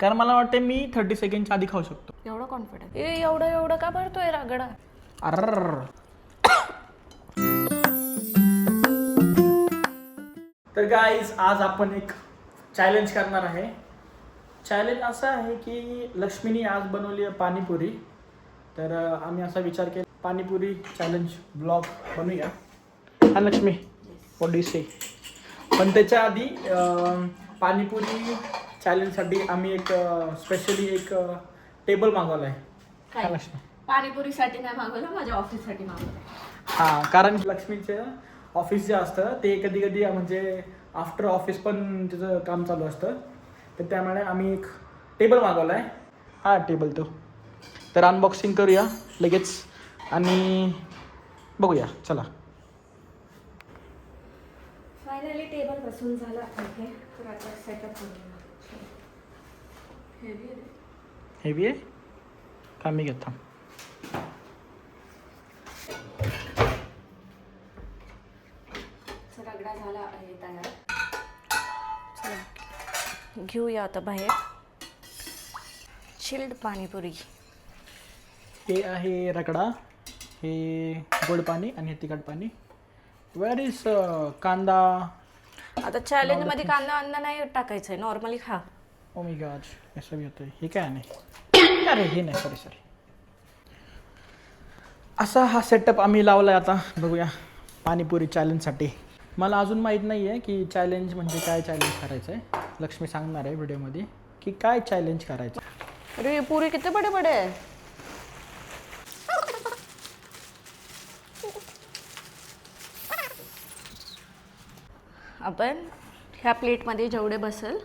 कारण मला वाटतं मी 30 सेकंडच्या आधी खाऊ शकतो. एवढं कॉन्फिडन्स एवढं का भरतोय रगडा? अर्र. तर गाईज आज आपण एक चॅलेंज करणार आहे. चॅलेंज असं आहे की लक्ष्मीनी आज बनवली आहे पाणीपुरी. तर आम्ही असा विचार केला पाणीपुरी चॅलेंज ब्लॉग बनवूया. हा लक्ष्मी व्हॉट डू यू से. पण त्याच्या आधी पाणीपुरी चॅलेंजसाठी आम्ही एक स्पेशली एक टेबल मागवला आहे. काय लक्ष्मी? पाणीपुरीसाठी नाही मागवलं, माझ्या ऑफिससाठी मागवलं. हां, कारण लक्ष्मीचं ऑफिस जे असतं ते कधी कधी म्हणजे आफ्टर ऑफिस पण तिचं काम चालू असतं. तर त्यामुळे आम्ही एक टेबल मागवला आहे. हा टेबल तो. तर अनबॉक्सिंग करूया लगेच आणि बघूया. चला. फायनली टेबल बसून झाला आहे. तर आता सेटअप करूया. हेवी आहे का? मी घेता रगडा झाला आहे तयार. चला घेऊया आता बाहेर. चिल्ड पाणीपुरी. हे आहे रगडा, हे गोड पाणी आणि हे तिखट पाणी. वेअर इज कांदा. आता चॅलेंज मध्ये कांदा अंदा नाही टाकायचंय, नॉर्मली खा. ओ माय गॉड, असं भी होतंय. हे काय नाही, अरे हे नाही, सॉरी. असा हा सेटअप आम्ही लावला आहे. आता बघूया पाणीपुरी चॅलेंजसाठी. मला अजून माहीत नाही आहे की चॅलेंज म्हणजे काय चॅलेंज करायचं आहे. लक्ष्मी सांगणार आहे व्हिडिओमध्ये की काय चॅलेंज करायचं. अरे पुरी किती बडे बडे आहे. आपण ह्या प्लेटमध्ये जेवढे बसेल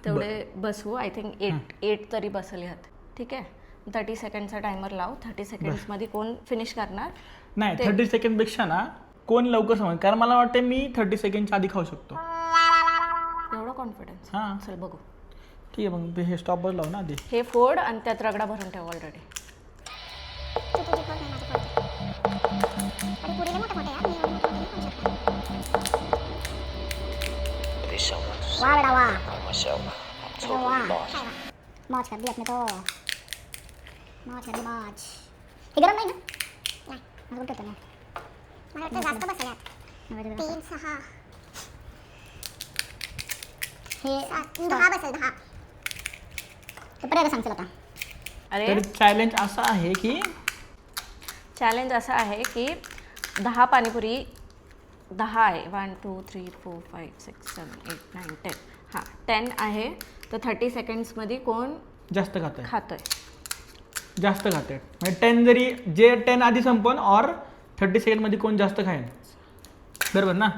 तेवढे बसवू. आय थिंक 8 तरी बसेल ह्यात. ठीक आहे. 30 सेकंडचा टायमर लाव. 30 सेकंड्समध्ये कोण फिनिश करणार? नाही, 30 सेकंडपेक्षा ना कोण लवकर समज. कारण मला वाटतं मी 30 सेकंडच्या आधी खाऊ शकतो. एवढं कॉन्फिडन्स. हां चल बघू. ठीक आहे. मग हे स्टॉपवर लाव ना आधी. हे फोड आणि त्यात रगडा भरून ठेव ऑलरेडी. वाह बेटा वाह, मौज कर दी अपने तो. मौज कर दी मौज. हे गरम नाही ना? नाही, मला उलटं नाही. मला वाटतं जास्त बसेल यात. 3, 6 हे 10 बसेल 10. तर पर्याय सांग चल आता. अरे तर चॅलेंज असा आहे की 10 पाणीपुरी 10 आहे. 1 2 3 4 5 6 7 8 9 10. हां 10 आहे. तर 30 सेकंड्समध्ये कोण जास्त खातोय. जास्त खाते. म्हणजे 10 जरी जे 10 आधी संपन और 30 सेकंडमध्ये कोण जास्त खाईल. बरोबर ना?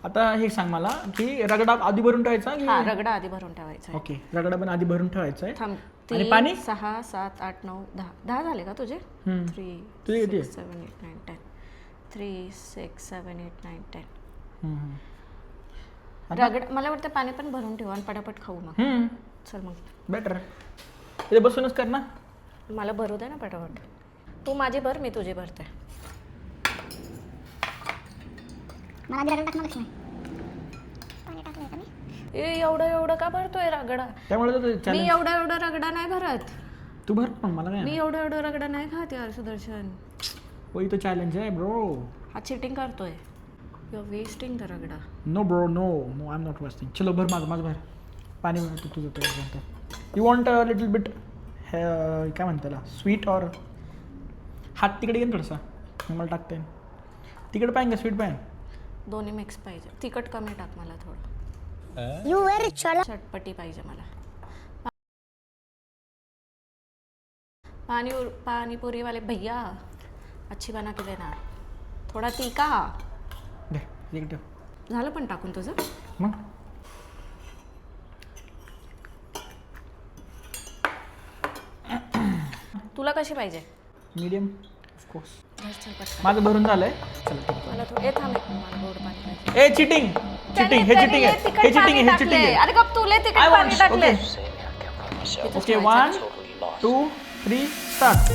आता हे सांग मला की रगडा आधी भरून ठेवायचा की? हां रगडा आधी भरून ठेवायचा. ओके, रगडा पण आधी भरून ठेवायचा आहे. थांब. आणि पाणी 6 7 8 9 10. 10 झाले का तुझे? 3 तुझे किती 6 7 8 9 10. 3 6 7 8 9 10. रगडा मला वाटतं पाणी पण भरून ठेवा आणि पटापट खाऊ मग. चल मग बेटर. ते बसूनच कर ना. मला भरू दे ना पटापट. तू माझी भर, मी तुझी भरते. मला आधी रगडा टाक ना लक्ष्मी. पाणी टाकलंय का मी? एवढं का भरतोय रगडा? त्यामुळे तर मी चॅलेंज. एवढा रगडा नाही भरत. तू भर पण मला मी काय. एवढा रगडा नाही खात यार सुदर्शन. वही तो चॅलेंज आहे ब्रो. हा चिटिंग करतोय. You are wasting the ragda. No bro, no no, I am not wasting. चलो भर माझं भर. पाणी म्हणतो तुझं ते. You want a little bit काय म्हणता त्याला, स्वीट और हात तिकडे घेऊन थोडासा मला टाकते. तिकडे पाहिजे का स्वीट पाहिजे? दोन्ही मिक्स पाहिजे. तिखट कमी टाक मला थोडं. यू वेर चला. चटपटी पाहिजे मला. पानीपुरी वाले भैया अच्छी बना के देना. थोडा तीखा. दे एक ठेव. झालं पण टाकून तुझं? मग तुला कशी पाहिजे? Medium of course. चल पटकन. माझं भरून झालंय. चल ठीक आहे. मला थोडं थांब एक मला गोड पाणी पाहिजे. ए चिटिंग, चिटिंग, हे चिटिंग आहे, हे चिटिंग आहे, हे चिटिंग आहे. अरे गप तुले तिखट पाणी टाकले. Okay 1 2 3 start.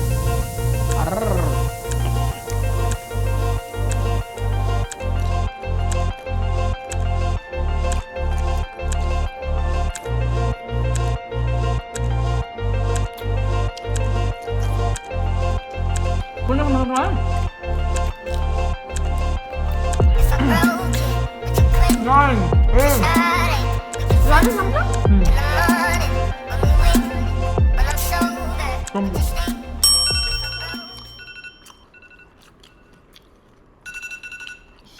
झालं संपलं?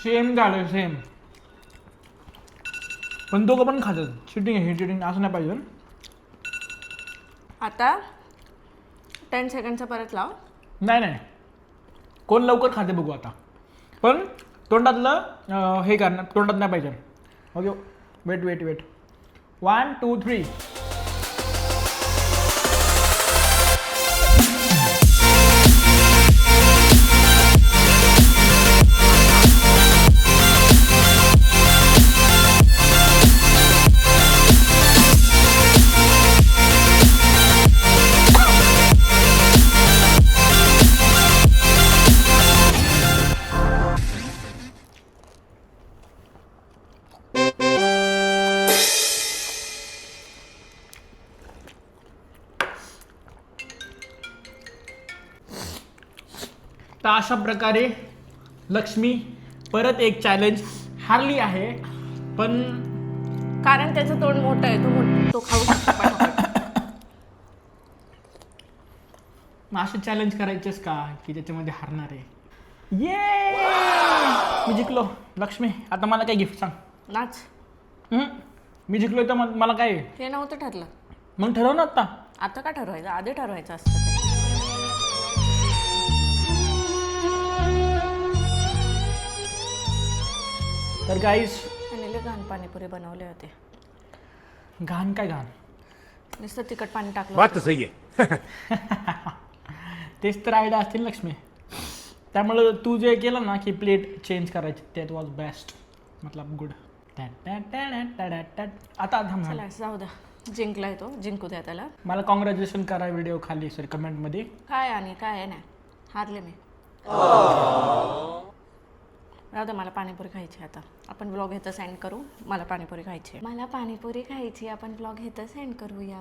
सेम झालं सेम. पण दोघं पण खातात. चिटिंग आहे, हे चिटिंग असं नाही पाहिजे. आता 10 सेकंडचा परत लाव. नाही नाही, कोण लवकर खाते बघू आता. पण तोंडातलं हे करणार, तोंडात नाही पाहिजे. Okay, wait wait wait. 1 2 3. तर अशा प्रकारे लक्ष्मी परत एक चॅलेंज हारली आहे. पण कारण त्याचं तोंड मोठं आहे, तो खाऊ शकतो पटापट. मग असे चॅलेंज करायचेच का की त्याच्यामध्ये हारणार आहे. ये मी जिंकलो. लक्ष्मी आता मला काय गिफ्ट सांग. नाच. मी जिंकलोय तर मला काय आहे? हे नव्हतं ठरलं. मग ठरव ना आता. आता का ठरवायचं? आधी ठरवायचं असतं ते. तर गाईस, आणि लय घाण पाणीपुरी बनवले होते. घाण काय घाण, नुसतं तिखट पाणी टाकलं बात होतं. तो सही है. तेच तर आयडिया असतील लक्ष्मी. त्यामुळे तू जे केलं ना की प्लेट चेंज करायची, दॅट वॉज बेस्ट. मतलब गुड. आता थांब. चला जाऊ द्या, जिंकलाय तो, जिंकू द्या त्याला. मला कॉंग्रॅच्युलेशन करा व्हिडिओ खाली सर कमेंटमध्ये. काय आणि काय नाही, हारले मी. राहू दे, मला पाणीपुरी खायची. आता आपण ब्लॉग इथं सेंड करू. मला पाणीपुरी खायची. मला पाणीपुरी खायची. आपण ब्लॉग इथं सेंड करूया.